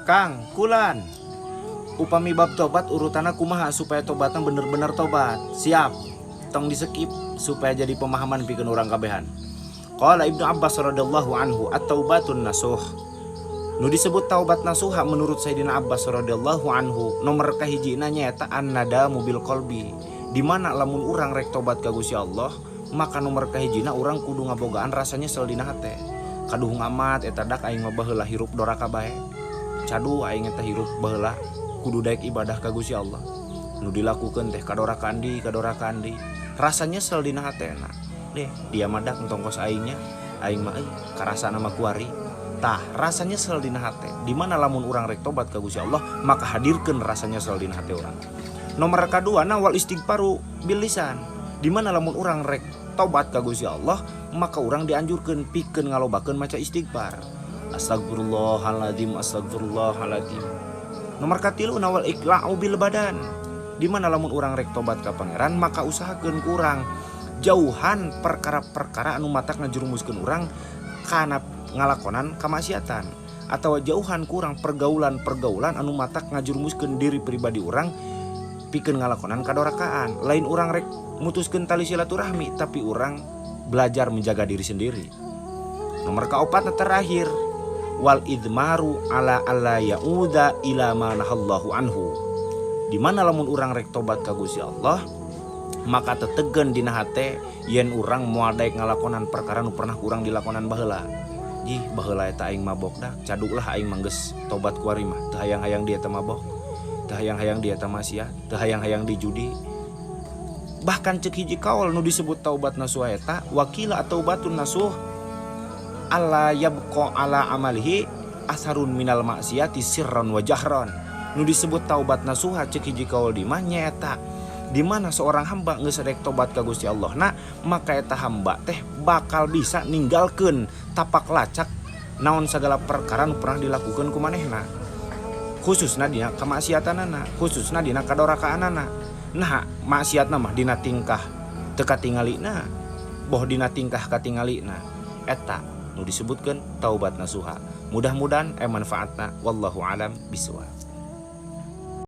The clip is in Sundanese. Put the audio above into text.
Kang, kulan. Upami bab tobat urutana kumaha supaya tobatna bener-bener tobat. Siap. Tong di-skip supaya jadi pemahaman pikeun urang kabehan. Qala Ibnu Abbas radhiyallahu anhu at-taubatun nasuh. Nu disebut taubat nasuha menurut Sayyidina Abbas radhiyallahu anhu nomor kahijina nyaeta an-nadamu bil qalbi. Di mana lamun urang rek tobat ka Gusti Allah, maka nomor kahijina urang kudu ngabogaan rasa nyesel dina hate. Kaduhung amat eta dak aing mah baheula hirup doraka bae. Cadu aing eta hirup baheula kudu daek ibadah ka Gusti Allah. Nu dilakukeun teh kadoraka andi. Rasa nyesel dina hatena. Deh, dia madak entongkos aingnya, aing mah karasana mah kuari. Tah, rasa nyesel dina hate. Di mana lamun urang rek tobat ka Gusti Allah, maka hadirkeun rasa nyesel dina hate urang. Nomor kadua wal istighfaru bil lisan. Di mana lamun urang rek tobat ka Gusti Allah, maka urang dianjurkeun pikeun ngalobakeun maca istighfar. Astagfirullahaladzim. Nomor katilu wal iqla'u bil badan. Di mana lamun urang rek tobat ka pangeran, maka usahakeun kurang jauhan perkara-perkara anu matak ngajerumuskeun urang kana ngalakonan kamaksiatan, atau jauhan kurang pergaulan anu matak ngajerumuskeun diri pribadi urang pikeun ngalakonan kadorakaan. Lain urang rek mutuskeun tali silaturahmi, tapi urang belajar menjaga diri sendiri. Nomor kaopat terakhir wal idmaru ala alla yauda ila ma nahallahu anhu. Di mana lamun urang rek tobat ka Gusti Allah, maka tetegen dina hate yen urang moal daek ngalakonan perkara nu pernah urang dilakonan baheula. Jih, baheula eta aing mabok dah, caduklah aing manggeus tobat ku ari mah. Teu hayang-hayang dia teh mabok, teu hayang-hayang dia teh maksiat, teu hayang-hayang di judi. Bahkan ceuk hiji kaul nu disebut taubat nasuh eta, wakila taubatun nasuh alla yabqa ala amalihi asharun minal maksiati sirran wa jahran. Nu disebut taubat nasuha ceuk hiji kaul di mah nyaeta di mana seorang hamba geus rek tobat ka Gusti Allah, maka eta hamba teh bakal bisa ninggalkeun tapak lacak naon sagala perkara nu pernah dilakukeun ku manehna, khususna dina kamaksiatanana, khususna dina kadorakaanana. Nah, maksiatna mah dina tingkah teu katingalina, boh dina tingkah katingalina. Eta nu disebutkeun taubat nasuha. Mudah-mudahan manfaatna, wallahu alam bisawab.